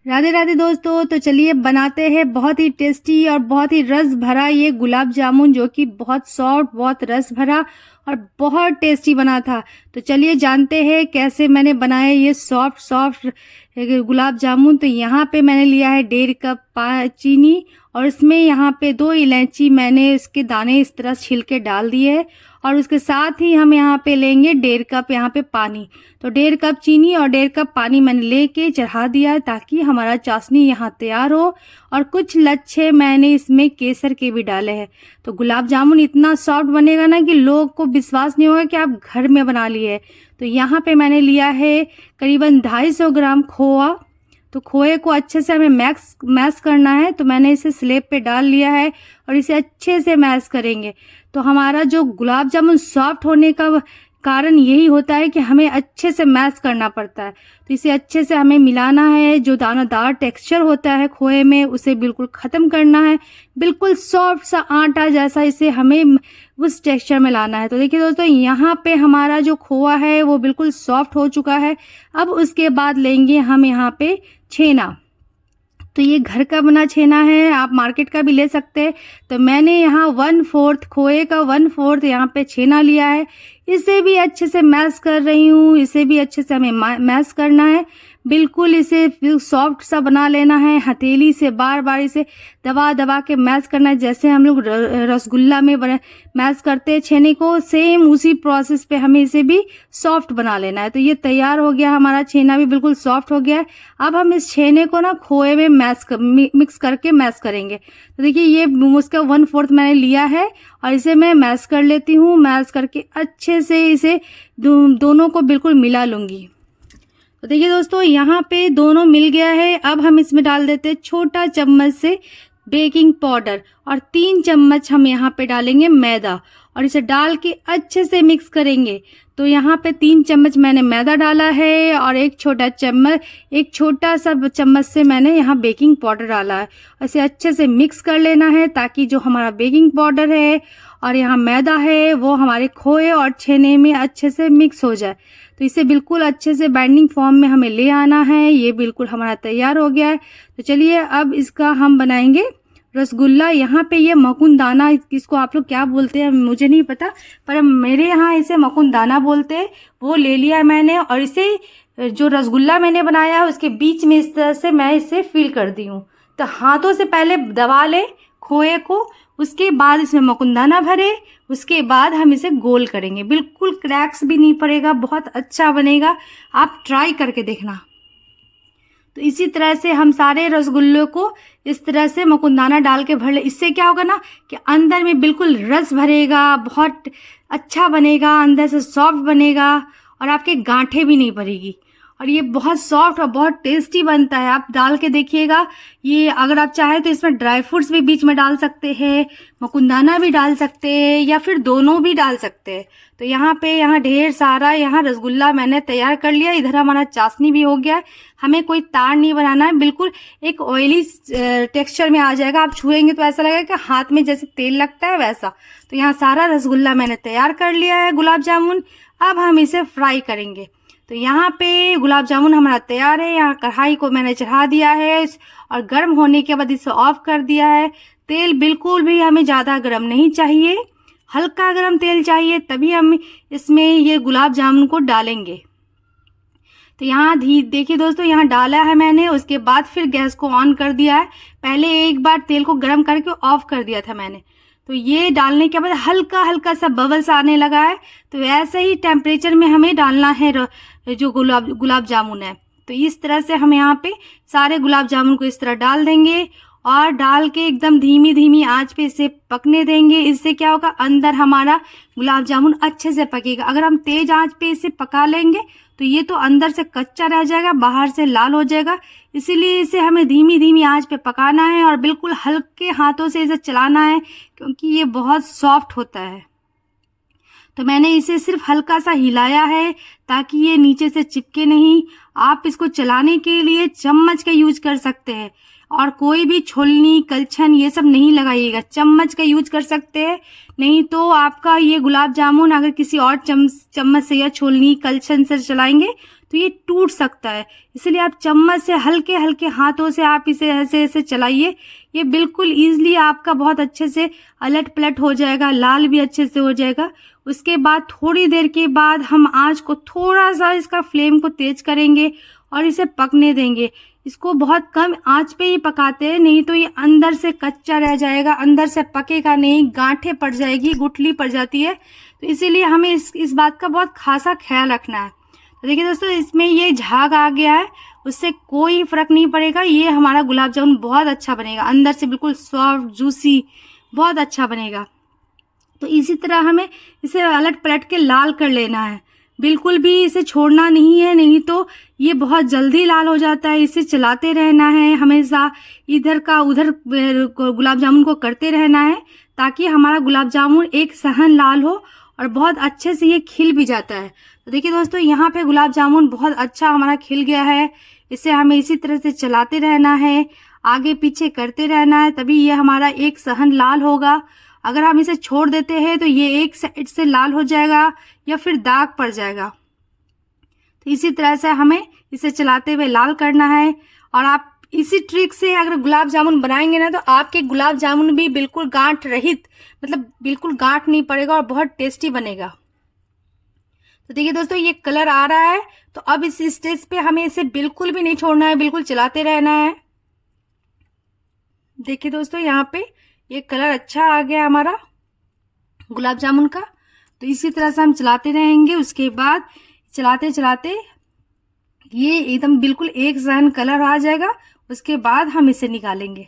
राधे राधे दोस्तों। तो चलिए बनाते हैं बहुत ही टेस्टी और बहुत ही रस भरा ये गुलाब जामुन, जो कि बहुत सॉफ्ट, बहुत रस भरा और बहुत टेस्टी बना था। तो चलिए जानते हैं कैसे मैंने बनाया ये सॉफ्ट सॉफ्ट गुलाब जामुन। तो यहाँ पे मैंने लिया है 1.5 कप चीनी और इसमें यहाँ पे 2 इलायची मैंने इसके दाने इस तरह छील के डाल दिए है। और उसके साथ ही हम यहाँ पे लेंगे 1.5 कप यहाँ पे पानी। तो 1.5 कप चीनी और 1.5 कप पानी मैंने लेके चढ़ा दिया है ताकि हमारा चाशनी यहाँ तैयार हो। और कुछ लच्छे मैंने इसमें केसर के भी डाले हैं। तो गुलाब जामुन इतना सॉफ्ट बनेगा ना कि लोग को विश्वास नहीं होगा कि आप घर में बना लिए। तो यहाँ पे मैंने लिया है करीबन 250 ग्राम खोआ। तो खोए को अच्छे से हमें मैश करना है। तो मैंने इसे स्लेब पे डाल लिया है और इसे अच्छे से मैश करेंगे। तो हमारा जो गुलाब जामुन सॉफ्ट होने का कारण यही होता है कि हमें अच्छे से मैश करना पड़ता है। तो इसे अच्छे से हमें मिलाना है। जो दानादार टेक्सचर होता है खोए में उसे बिल्कुल ख़त्म करना है। बिल्कुल सॉफ्ट सा आटा जैसा इसे हमें उस टेक्सचर में लाना है। तो देखिए दोस्तों, यहाँ पे हमारा जो खोआ है वो बिल्कुल सॉफ्ट हो चुका है। अब उसके बाद लेंगे हम यहाँ पे छेना। तो ये घर का बना छेना है, आप मार्केट का भी ले सकते हैं। तो मैंने यहाँ 1/4 खोए का 1/4 यहाँ पे छेना लिया है। इसे भी अच्छे से मैश कर रही हूँ। इसे भी अच्छे से हमें मैश करना है। बिल्कुल इसे सॉफ्ट सा बना लेना है। हथेली से बार बार इसे दबा दबा के मैश करना है, जैसे हम लोग रसगुल्ला में मैश करते हैं छेने को, सेम उसी प्रोसेस पे हमें इसे भी सॉफ्ट बना लेना है। तो ये तैयार हो गया, हमारा छेना भी बिल्कुल सॉफ्ट हो गया है। अब हम इस छेने को ना खोए में मिक्स करके मैश करेंगे। तो देखिए ये उसका 1/4 मैंने लिया है और इसे मैं मैश कर लेती हूँ। मैश करके अच्छे से इसे दोनों को बिल्कुल मिला लूँगी। तो देखिए दोस्तों, यहाँ पे दोनों मिल गया है। अब हम इसमें डाल देते हैं छोटा चम्मच से बेकिंग पाउडर और 3 चम्मच हम यहाँ पे डालेंगे मैदा और इसे डाल के अच्छे से मिक्स करेंगे। तो यहाँ पे 3 चम्मच मैंने मैदा डाला है और एक छोटा सा चम्मच से मैंने यहाँ बेकिंग पाउडर डाला है। इसे अच्छे से मिक्स कर लेना है ताकि जो हमारा बेकिंग पाउडर है और यहाँ मैदा है वो हमारे खोए और छेने में अच्छे से मिक्स हो जाए। तो इसे बिल्कुल अच्छे से बाइंडिंग फॉर्म में हमें ले आना है। ये बिल्कुल हमारा तैयार हो गया है। तो चलिए अब इसका हम बनाएंगे रसगुल्ला। यहाँ पे ये मकुनदाना, इसको आप लोग क्या बोलते हैं मुझे नहीं पता, पर मेरे यहाँ इसे मकुनदाना बोलते हैं। वो ले लिया मैंने और इसे जो रसगुल्ला मैंने बनाया है उसके बीच में इस तरह से मैं इसे फिल कर दी हूँ। तो हाथों से पहले दबा ले खोए को, उसके बाद इसमें मकुनदाना भरे, उसके बाद हम इसे गोल करेंगे। बिल्कुल क्रैक्स भी नहीं पड़ेगा, बहुत अच्छा बनेगा। आप ट्राई करके देखना। तो इसी तरह से हम सारे रसगुल्लों को इस तरह से मकुनदाना डाल के भर ले। इससे क्या होगा ना कि अंदर में बिल्कुल रस भरेगा, बहुत अच्छा बनेगा, अंदर से सॉफ्ट बनेगा और आपके गांठें भी नहीं पड़ेगी। और ये बहुत सॉफ्ट और बहुत टेस्टी बनता है। आप डाल के देखिएगा। ये अगर आप चाहें तो इसमें ड्राई फ्रूट्स भी बीच में डाल सकते हैं, मकुनदाना भी डाल सकते हैं या फिर दोनों भी डाल सकते हैं। तो यहाँ ढेर सारा रसगुल्ला मैंने तैयार कर लिया। इधर हमारा चाशनी भी हो गया है। हमें कोई तार नहीं बनाना है, बिल्कुल एक ऑयली टेक्सचर में आ जाएगा। आप छुएंगे तो ऐसा लगेगा कि हाथ में जैसे तेल लगता है वैसा। तो यहाँ सारा रसगुल्ला मैंने तैयार कर लिया है, गुलाब जामुन। अब हम इसे फ्राई करेंगे। तो यहाँ पे गुलाब जामुन हमारा तैयार है। यहाँ कढ़ाई को मैंने चढ़ा दिया है और गर्म होने के बाद इसे ऑफ कर दिया है। तेल बिल्कुल भी हमें ज़्यादा गर्म नहीं चाहिए, हल्का गर्म तेल चाहिए, तभी हम इसमें ये गुलाब जामुन को डालेंगे। तो यहाँ देखिए दोस्तों, यहाँ डाला है मैंने, उसके बाद फिर गैस को ऑन कर दिया है। पहले एक बार तेल को गर्म करके ऑफ कर दिया था मैंने। तो ये डालने के बाद हल्का हल्का सा बबल्स आने लगा है। तो ऐसे ही टेम्परेचर में हमें डालना है जो गुलाब जामुन है। तो इस तरह से हम यहाँ पे सारे गुलाब जामुन को इस तरह डाल देंगे और डाल के एकदम धीमी धीमी आंच पे इसे पकने देंगे। इससे क्या होगा, अंदर हमारा गुलाब जामुन अच्छे से पकेगा। अगर हम तेज आंच पे इसे पका लेंगे तो ये तो अंदर से कच्चा रह जाएगा, बाहर से लाल हो जाएगा। इसीलिए इसे हमें धीमी धीमी आंच पे पकाना है और बिल्कुल हल्के हाथों से इसे चलाना है, क्योंकि ये बहुत सॉफ्ट होता है। तो मैंने इसे सिर्फ हल्का सा हिलाया है ताकि ये नीचे से चिपके नहीं। आप इसको चलाने के लिए चम्मच का यूज कर सकते हैं और कोई भी छोलनी कलछन ये सब नहीं लगाइएगा, चम्मच का यूज कर सकते हैं। नहीं तो आपका ये गुलाब जामुन अगर किसी और चम्मच से या छोलनी कलछन से चलाएंगे तो ये टूट सकता है। इसलिए आप चम्मच से हल्के हल्के हाथों से आप इसे ऐसे ऐसे चलाइए, ये बिल्कुल ईजिली आपका बहुत अच्छे से अलट पलट हो जाएगा, लाल भी अच्छे से हो जाएगा। उसके बाद थोड़ी देर के बाद हम आँच को थोड़ा सा इसका फ्लेम को तेज करेंगे और इसे पकने देंगे। इसको बहुत कम आंच पे ही पकाते हैं, नहीं तो ये अंदर से कच्चा रह जाएगा, अंदर से पकेगा नहीं, गांठें पड़ जाएगी, गुठली पड़ जाती है। तो इसीलिए हमें इस बात का बहुत खासा ख्याल रखना है। तो देखिए दोस्तों, इसमें ये झाग आ गया है, उससे कोई फर्क नहीं पड़ेगा, ये हमारा गुलाब जामुन बहुत अच्छा बनेगा, अंदर से बिल्कुल सॉफ्ट जूसी बहुत अच्छा बनेगा। तो इसी तरह हमें इसे अलट पलट के लाल कर लेना है, बिल्कुल भी इसे छोड़ना नहीं है, नहीं तो ये बहुत जल्दी लाल हो जाता है। इसे चलाते रहना है, हमेशा इधर का उधर गुलाब जामुन को करते रहना है, ताकि हमारा गुलाब जामुन एक सहन लाल हो और बहुत अच्छे से ये खिल भी जाता है। तो देखिए दोस्तों, यहाँ पे गुलाब जामुन बहुत अच्छा हमारा खिल गया है। इसे हमें इसी तरह से चलाते रहना है, आगे पीछे करते रहना है, तभी ये हमारा एक सहन लाल होगा। अगर हम इसे छोड़ देते हैं तो ये एक साइड से लाल हो जाएगा या फिर दाग पड़ जाएगा। तो इसी तरह से हमें इसे चलाते हुए लाल करना है। और आप इसी ट्रिक से अगर गुलाब जामुन बनाएंगे ना, तो आपके गुलाब जामुन भी बिल्कुल गांठ रहित, मतलब बिल्कुल गांठ नहीं पड़ेगा और बहुत टेस्टी बनेगा। तो देखिए दोस्तों, ये कलर आ रहा है, तो अब इस स्टेज पे हमें इसे बिल्कुल भी नहीं छोड़ना है, बिल्कुल चलाते रहना है। देखिए दोस्तों, यहाँ पे ये कलर अच्छा आ गया हमारा गुलाब जामुन का। तो इसी तरह से हम चलाते रहेंगे। उसके बाद चलाते चलाते ये एकदम बिल्कुल एक सहन कलर आ जाएगा, उसके बाद हम इसे निकालेंगे।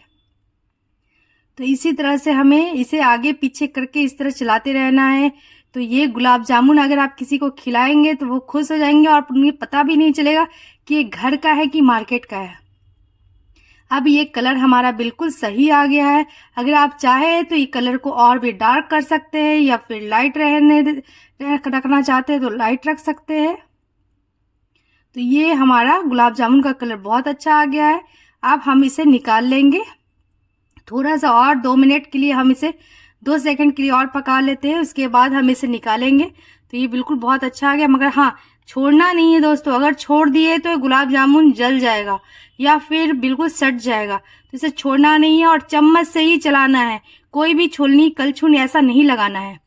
तो इसी तरह से हमें इसे आगे पीछे करके इस तरह चलाते रहना है। तो ये गुलाब जामुन अगर आप किसी को खिलाएंगे तो वो खुश हो जाएंगे और उन्हें पता भी नहीं चलेगा कि ये घर का है कि मार्केट का है। अब ये कलर हमारा बिल्कुल सही आ गया है। अगर आप चाहे तो ये कलर को और भी डार्क कर सकते हैं, या फिर लाइट रखना चाहते हैं तो लाइट रख सकते हैं। तो ये हमारा गुलाब जामुन का कलर बहुत अच्छा आ गया है। अब हम इसे निकाल लेंगे। थोड़ा सा और 2 मिनट के लिए हम इसे 2 सेकंड के लिए और पका लेते हैं, उसके बाद हम इसे निकालेंगे। तो ये बिल्कुल बहुत अच्छा आ गया, मगर हाँ, छोड़ना नहीं है दोस्तों। अगर छोड़ दिए तो गुलाब जामुन जल जाएगा या फिर बिल्कुल सट जाएगा। तो इसे छोड़ना नहीं है और चम्मच से ही चलाना है, कोई भी छुलनी कलछुल ऐसा नहीं लगाना है।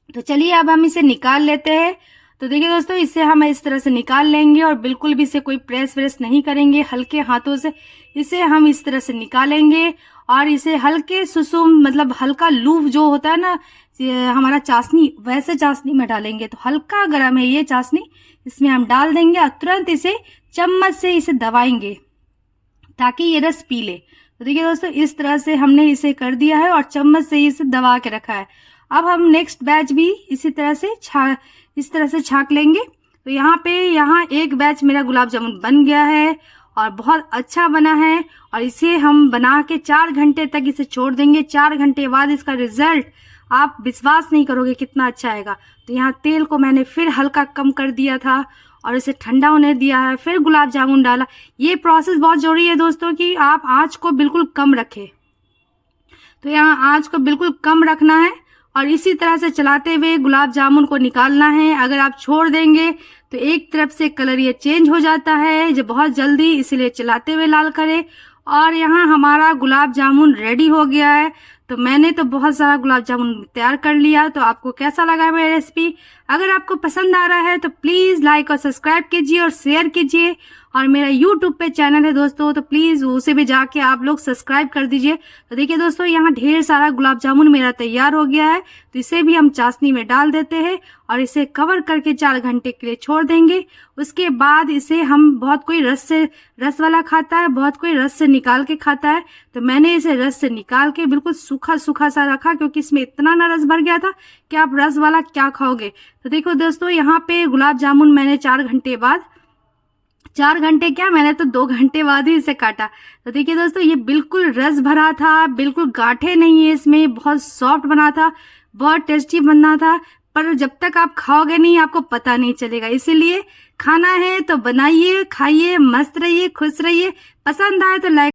तो चलिए अब हम इसे निकाल लेते हैं। तो देखिए दोस्तों, इसे हम इस तरह से निकाल लेंगे और बिल्कुल भी इसे कोई प्रेस व्रेस नहीं करेंगे, हल्के हाथों से इसे हम इस तरह से निकालेंगे। और इसे हल्के सुसुम, मतलब हल्का लूफ जो होता है ना हमारा चाशनी, वैसे चाशनी में डालेंगे। तो हल्का गर्म है ये चाशनी, इसमें हम डाल देंगे और तुरंत इसे चम्मच से इसे दबाएंगे ताकि ये रस पी ले। तो देखिए दोस्तों, इस तरह से हमने इसे कर दिया है और चम्मच से इसे दबा के रखा है। अब हम नेक्स्ट बैच भी इसी तरह से इस तरह से छाक लेंगे। तो यहाँ एक बैच मेरा गुलाब जामुन बन गया है और बहुत अच्छा बना है। और इसे हम बना के 4 घंटे तक इसे छोड़ देंगे। 4 घंटे बाद इसका रिजल्ट आप विश्वास नहीं करोगे कितना अच्छा आएगा। तो यहाँ तेल को मैंने फिर हल्का कम कर दिया था और इसे ठंडा होने दिया है, फिर गुलाब जामुन डाला। ये प्रोसेस बहुत जरूरी है दोस्तों कि आप आँच को बिल्कुल कम रखें। तो यहाँ आँच को बिल्कुल कम रखना है और इसी तरह से चलाते हुए गुलाब जामुन को निकालना है। अगर आप छोड़ देंगे तो एक तरफ से कलर ये चेंज हो जाता है जो बहुत जल्दी, इसलिए चलाते हुए लाल करें। और यहाँ हमारा गुलाब जामुन रेडी हो गया है। तो मैंने तो बहुत सारा गुलाब जामुन तैयार कर लिया। तो आपको कैसा लगा मेरी रेसिपी? अगर आपको पसंद आ रहा है तो प्लीज़ लाइक और सब्सक्राइब कीजिए और शेयर कीजिए। और मेरा यूट्यूब पे चैनल है दोस्तों, तो प्लीज़ उसे भी जाके आप लोग सब्सक्राइब कर दीजिए। तो देखिए दोस्तों, यहाँ ढेर सारा गुलाब जामुन मेरा तैयार हो गया है। तो इसे भी हम चाशनी में डाल देते हैं और इसे कवर करके 4 घंटे के लिए छोड़ देंगे। उसके बाद इसे हम, बहुत कोई रस वाला खाता है, बहुत कोई रस से निकाल के खाता है। तो मैंने इसे रस से निकाल के बिल्कुल सूखा सूखा सा रखा, क्योंकि इसमें इतना ना रस भर गया था कि आप रस वाला क्या खाओगे। तो देखो दोस्तों, यहाँ पे गुलाब जामुन मैंने 4 घंटे बाद, 4 घंटे क्या, मैंने तो 2 घंटे बाद ही इसे काटा। तो देखिए दोस्तों, ये बिल्कुल रस भरा था, बिल्कुल गांठे नहीं है इसमें, बहुत सॉफ्ट बना था, बहुत टेस्टी बना था। पर जब तक आप खाओगे नहीं आपको पता नहीं चलेगा। इसीलिए खाना है तो बनाइए, खाइए, मस्त रहिए, खुश रहिए। पसंद आए तो लाइक